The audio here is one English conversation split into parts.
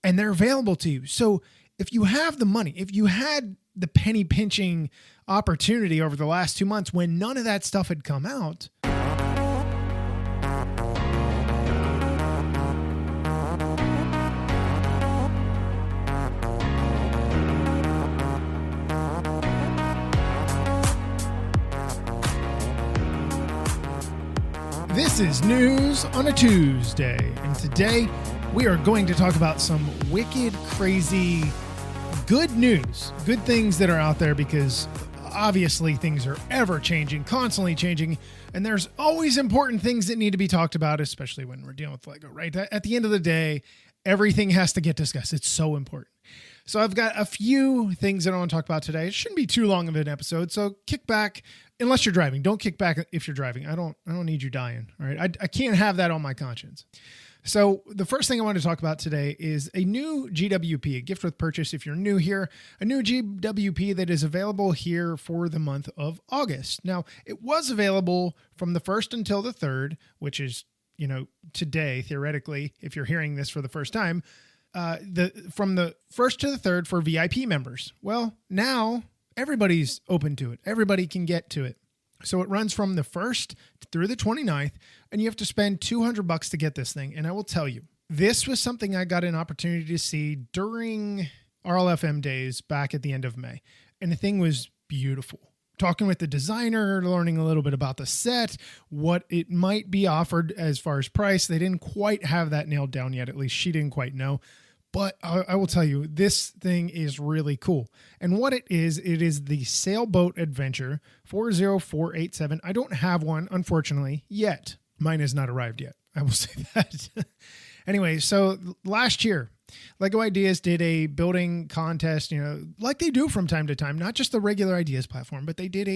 and they're available to you. So if you have the money, if you had the penny pinching opportunity over the last 2 months when none of that stuff had come out, this is News on a Tuesday, and today we are going to talk about some wicked, crazy, good news, good things that are out there, because obviously things are ever changing, constantly changing, and there's always important things that need to be talked about, especially when we're dealing with Lego, right? At the end of the day, everything has to get discussed. It's so important. So I've got a few things that I want to talk about today. It shouldn't be too long of an episode, so kick back. Unless you're driving, don't kick back if you're driving. I don't need you dying. All right. I can't have that on my conscience. So the first thing I want to talk about today is a new GWP, a gift with purchase. If you're new here, a new GWP that is available here for the month of August. Now, it was available from the 1st until the 3rd, which is, today, theoretically, if you're hearing this for the first time, from the 1st to the 3rd for VIP members. Well, now everybody's open to it. Everybody can get to it. So it runs from the 1st through the 29th, and you have to spend $200 to get this thing. And I will tell you, this was something I got an opportunity to see during RLFM days back at the end of May. And the thing was beautiful. Talking with the designer, learning a little bit about the set, what it might be offered as far as price. They didn't quite have that nailed down yet. At least she didn't quite know. But I will tell you, this thing is really cool. And what it is the Sailboat Adventure 40487. I don't have one, unfortunately, yet. Mine has not arrived yet. I will say that. Anyway, so last year, LEGO Ideas did a building contest, like they do from time to time, not just the regular Ideas platform, but they did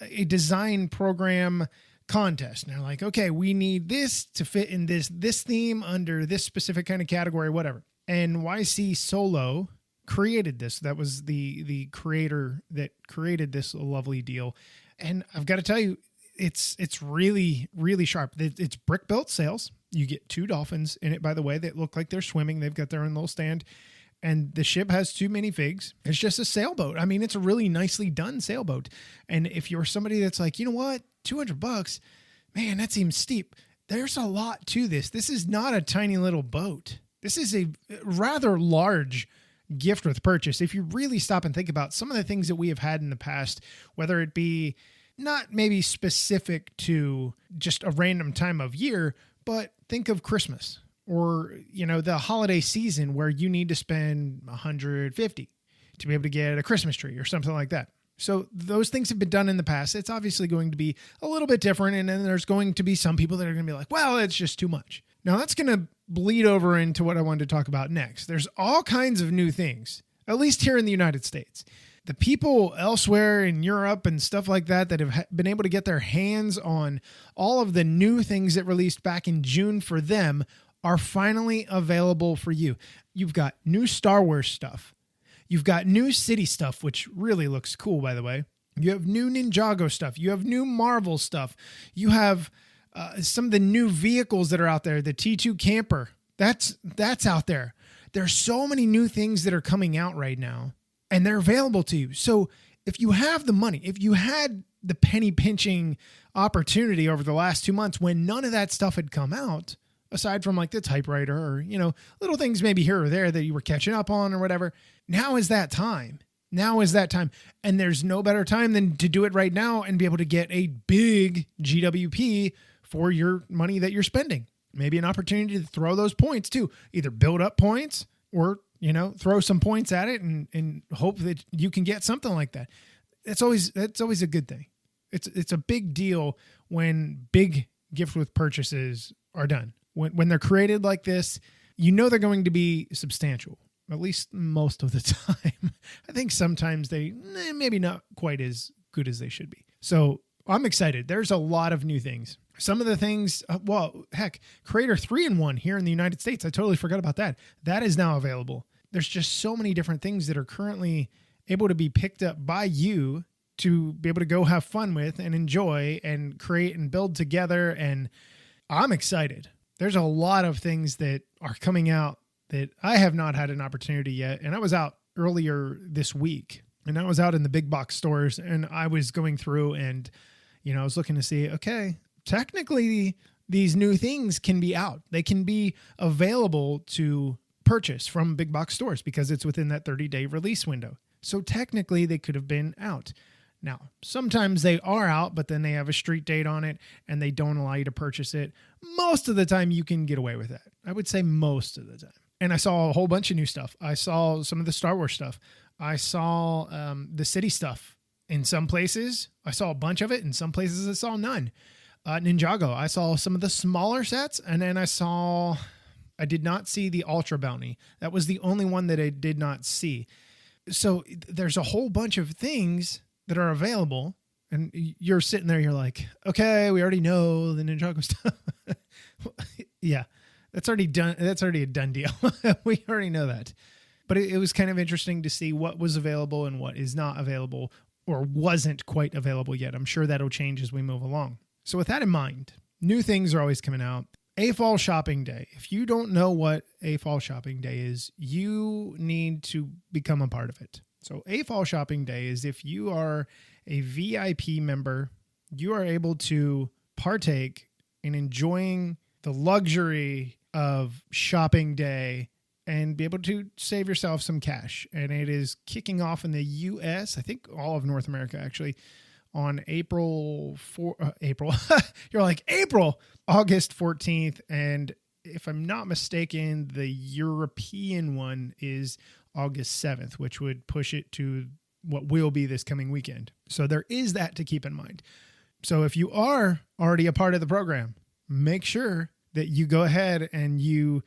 a design program contest. And they're like, okay, we need this to fit in this theme under this specific kind of category, whatever. And YC Solo created this. That was the creator that created this lovely deal. And I've got to tell you, it's really, really sharp. It's brick built sails. You get 2 dolphins in it, by the way, that look like they're swimming. They've got their own little stand. And the ship has 2 minifigs. It's just a sailboat. I mean, it's a really nicely done sailboat. And if you're somebody that's like, you know what, $200, man, that seems steep. There's a lot to this. This is not a tiny little boat. This is a rather large gift with purchase. If you really stop and think about some of the things that we have had in the past, whether it be not maybe specific to just a random time of year, but think of Christmas or, the holiday season where you need to spend $150 to be able to get a Christmas tree or something like that. So those things have been done in the past. It's obviously going to be a little bit different. And then there's going to be some people that are going to be like, well, it's just too much. Now that's going to bleed over into what I wanted to talk about next. There's all kinds of new things, at least here in the United States. The people elsewhere in Europe and stuff like that have been able to get their hands on all of the new things that released back in June for them are finally available for you. You've got new Star Wars stuff. You've got new city stuff, which really looks cool, by the way. You have new Ninjago stuff. You have new Marvel stuff. You have some of the new vehicles that are out there. The T2 camper, that's out there. There's so many new things that are coming out right now, and they're available to you. So if you have the money, if you had the penny pinching opportunity over the last 2 months when none of that stuff had come out, aside from like the typewriter or, little things maybe here or there that you were catching up on or whatever, now is that time. Now is that time. And there's no better time than to do it right now and be able to get a big GWP for your money that you're spending. Maybe an opportunity to throw those points too. Either build up points or, throw some points at it and hope that you can get something like that. That's always a good thing. It's a big deal when big gift with purchases are done. When they're created like this, they're going to be substantial, at least most of the time. I think sometimes they maybe not quite as good as they should be. So I'm excited. There's a lot of new things. Some of the things, Creator 3-in-1 here in the United States, I totally forgot about that. That is now available. There's just so many different things that are currently able to be picked up by you to be able to go have fun with and enjoy and create and build together. And I'm excited. There's a lot of things that are coming out that I have not had an opportunity yet. And I was out earlier this week, and I was out in the big box stores, and I was going through and, I was looking to see, okay, technically these new things can be out. They can be available to purchase from big box stores because it's within that 30-day release window. So technically they could have been out. Now, sometimes they are out, but then they have a street date on it and they don't allow you to purchase it. Most of the time you can get away with that. I would say most of the time. And I saw a whole bunch of new stuff. I saw some of the Star Wars stuff. I saw the city stuff in some places. I saw a bunch of it. In some places I saw none. Ninjago, I saw some of the smaller sets, and then I did not see the Ultra Bounty. That was the only one that I did not see. So there's a whole bunch of things that are available, and you're sitting there, you're like, okay, we already know the Ninjago stuff. Yeah, that's already done. That's already a done deal. We already know that. But it was kind of interesting to see what was available and what is not available or wasn't quite available yet. I'm sure that'll change as we move along. So with that in mind, new things are always coming out. A Fall Shopping Day. If you don't know what A Fall Shopping Day is, you need to become a part of it. So A Fall Shopping Day is if you are a VIP member, you are able to partake in enjoying the luxury of shopping day and be able to save yourself some cash. And it is kicking off in the US, I think all of North America actually, on April. You're like, April, August 14th. And if I'm not mistaken, the European one is August 7th, which would push it to what will be this coming weekend. So there is that to keep in mind. So if you are already a part of the program, make sure that you go ahead and you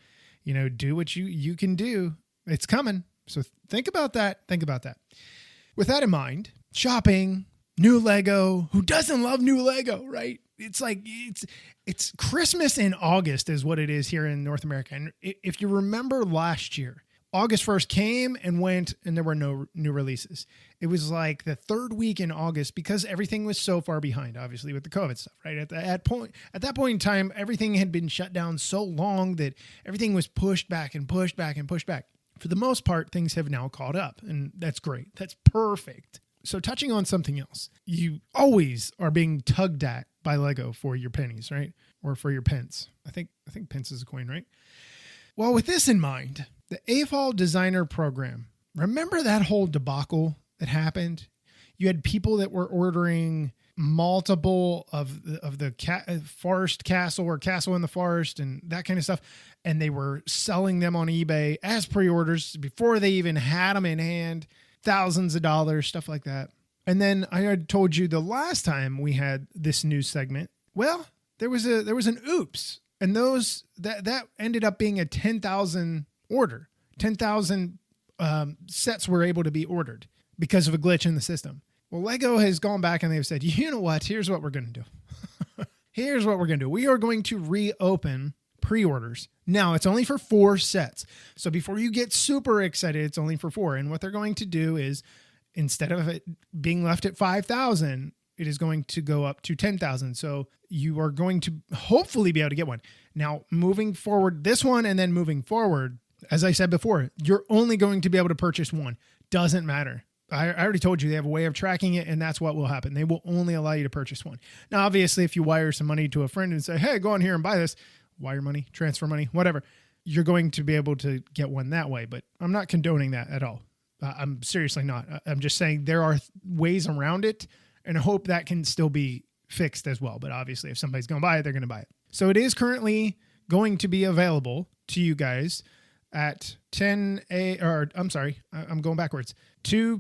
do what you can do. It's coming. So think about that. With that in mind, shopping, new Lego. Who doesn't love new Lego, right? It's like, it's Christmas in August is what it is here in North America. And if you remember last year, August 1st came and went and there were no new releases. It was like the third week in August because everything was so far behind, obviously with the COVID stuff, right? At that point in time, everything had been shut down so long that everything was pushed back and pushed back and pushed back. For the most part, things have now caught up, and that's great. That's perfect. So touching on something else, you always are being tugged at by Lego for your pennies, right? Or for your pence. I think pence is a coin, right? Well, with this in mind, the AFOL designer program, remember that whole debacle that happened? You had people that were ordering multiple of the forest castle or castle in the forest and that kind of stuff. And they were selling them on eBay as pre-orders before they even had them in hand. Thousands of dollars, stuff like that. And then I had told you the last time we had this news segment, well, there was an oops. And that ended up being a 10,000 order. 10,000 sets were able to be ordered because of a glitch in the system. Well, Lego has gone back and they've said, you know what? Here's what we're going to do. Here's what we're going to do. We are going to reopen pre-orders. Now, it's only for 4 sets. So before you get super excited, it's only for 4. And what they're going to do is, instead of it being left at 5,000, it is going to go up to 10,000. So you are going to hopefully be able to get one. Now, moving forward, this one and then moving forward, as I said before, you're only going to be able to purchase one. Doesn't matter. I already told you they have a way of tracking it, and that's what will happen. They will only allow you to purchase one. Now, obviously, if you wire some money to a friend and say, hey, go on here and buy this, wire money, transfer money, whatever, you're going to be able to get one that way. But I'm not condoning that at all. I'm seriously not. I'm just saying there are ways around it, and I hope that can still be fixed as well. But obviously, if somebody's going to buy it, they're going to buy it. So it is currently going to be available to you guys at 2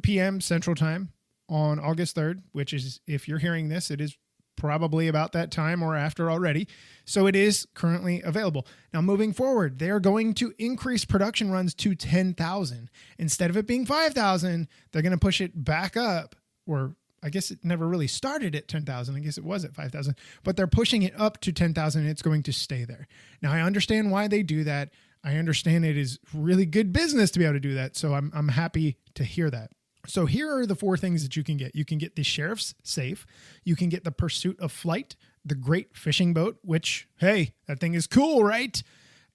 p.m. Central Time on August 3rd, which is, if you're hearing this, it is probably about that time or after already. So it is currently available. Now, moving forward, they are going to increase production runs to 10,000. Instead of it being 5,000, they're going to push it back up, or I guess it never really started at 10,000. I guess it was at 5,000, but they're pushing it up to 10,000 and it's going to stay there. Now, I understand why they do that. I understand it is really good business to be able to do that. So I'm happy to hear that. So here are the 4 things that you can get. You can get the Sheriff's Safe. You can get the Pursuit of Flight, the Great Fishing Boat, which, hey, that thing is cool, right?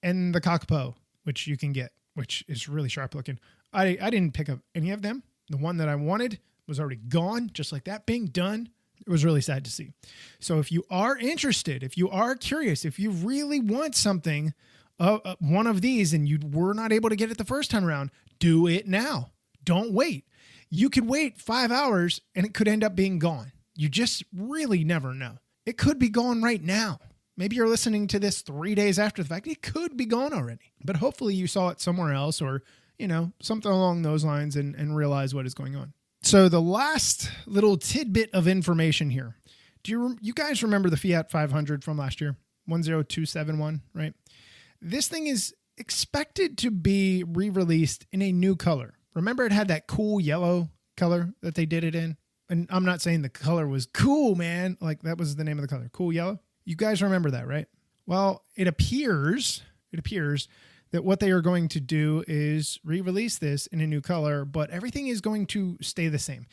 And the Cockpo, which you can get, which is really sharp looking. I didn't pick up any of them. The one that I wanted was already gone, just like that, being done. It was really sad to see. So if you are interested, if you are curious, if you really want something, one of these, and you were not able to get it the first time around, do it now. Don't wait. You could wait 5 hours and it could end up being gone. You just really never know. It could be gone right now. Maybe you're listening to this 3 days after the fact. It could be gone already, but hopefully you saw it somewhere else, or, something along those lines, and realize what is going on. So the last little tidbit of information here. Do you guys remember the Fiat 500 from last year? 10271, right? This thing is expected to be re-released in a new color. Remember it had that cool yellow color that they did it in? And I'm not saying the color was cool, man. Like, that was the name of the color. Cool yellow. You guys remember that, right? Well, it appears that what they are going to do is re-release this in a new color, but everything is going to stay the same.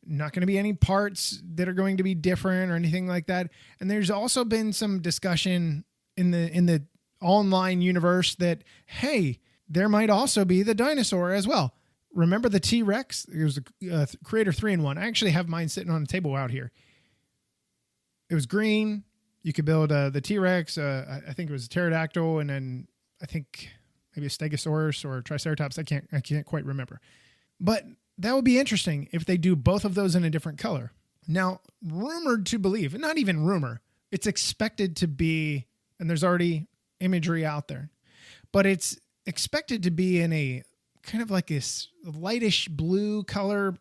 Not going to be any parts that are going to be different or anything like that. And there's also been some discussion in the online universe that, hey, there might also be the dinosaur as well. Remember the T-Rex? It was a Creator 3-in-1. I actually have mine sitting on a table out here. It was green. You could build the T-Rex. I think it was a pterodactyl, and then I think maybe a stegosaurus or a triceratops. I can't quite remember. But that would be interesting if they do both of those in a different color. Now, rumored to believe, not even rumor, it's expected to be, and there's already imagery out there, but it's expected to be in a kind of like this lightish blue color,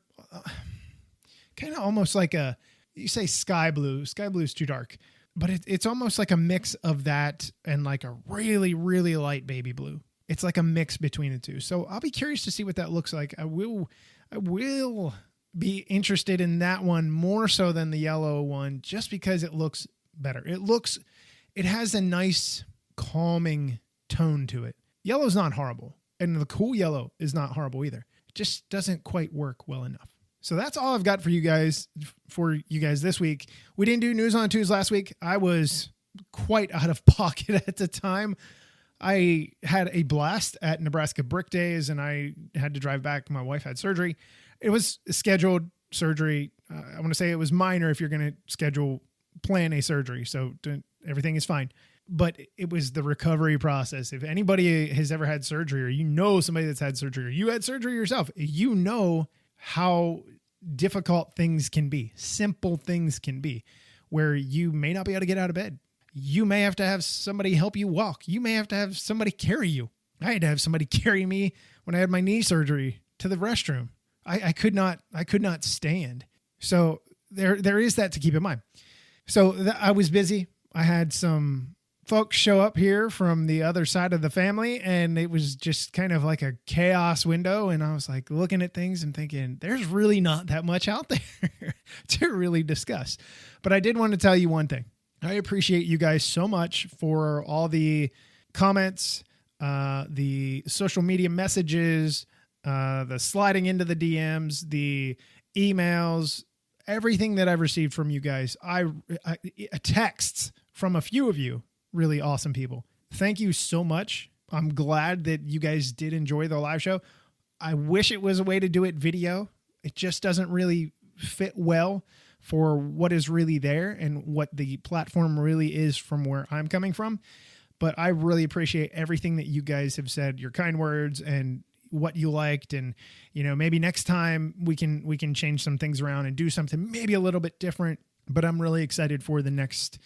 kind of almost like you say sky blue. Sky blue is too dark, but it's almost like a mix of that and like a really, really light baby blue. It's like a mix between the two. So I'll be curious to see what that looks like. I will be interested in that one more so than the yellow one, just because it looks better. It has a nice calming tone to it. Yellow's not horrible, and the cool yellow is not horrible either. It just doesn't quite work well enough. So that's all I've got for you guys this week. We didn't do News on a Tues last week. I was quite out of pocket at the time. I had a blast at Nebraska Brick Days, and I had to drive back. My wife had surgery. It was a scheduled surgery. I want to say it was minor if you're going to plan a surgery. So everything is fine. But it was the recovery process. If anybody has ever had surgery, or somebody that's had surgery, or you had surgery yourself, you know how difficult things can be. Simple things can be, where you may not be able to get out of bed. You may have to have somebody help you walk. You may have to have somebody carry you. I had to have somebody carry me when I had my knee surgery to the restroom. I could not stand. So there is that to keep in mind. So I was busy. I had some folks show up here from the other side of the family, and it was just kind of like a chaos window. And I was like looking at things and thinking, there's really not that much out there to really discuss. But I did want to tell you one thing. I appreciate you guys so much for all the comments, the social media messages, the sliding into the DMs, the emails, everything that I've received from you guys. Texts from a few of you, really awesome people. Thank you so much. I'm glad that you guys did enjoy the live show. I wish it was a way to do it video. It just doesn't really fit well for what is really there and what the platform really is from where I'm coming from. But I really appreciate everything that you guys have said, your kind words and what you liked. And, maybe next time we can change some things around and do something maybe a little bit different. But I'm really excited for the next,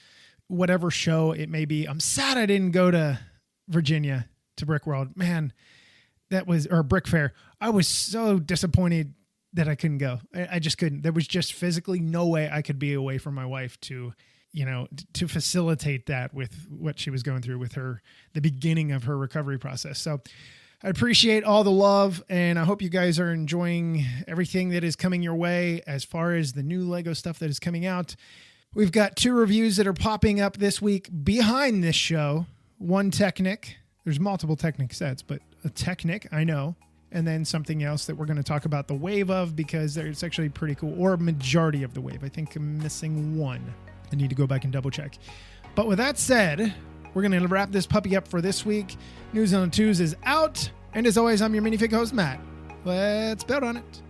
whatever show it may be. I'm sad I didn't go to Virginia to Brick World. Man, or Brick Fair. I was so disappointed that I couldn't go. I just couldn't. There was just physically no way I could be away from my wife to facilitate that with what she was going through with the beginning of her recovery process. So I appreciate all the love, and I hope you guys are enjoying everything that is coming your way as far as the new Lego stuff that is coming out. We've got 2 reviews that are popping up this week behind this show. One Technic. There's multiple Technic sets, but a Technic, I know. And then something else that we're going to talk about the wave of, because it's actually pretty cool, or a majority of the wave. I think I'm missing one. I need to go back and double check. But with that said, we're going to wrap this puppy up for this week. News on a Tues is out. And as always, I'm your minifig host, Matt. Let's build on it.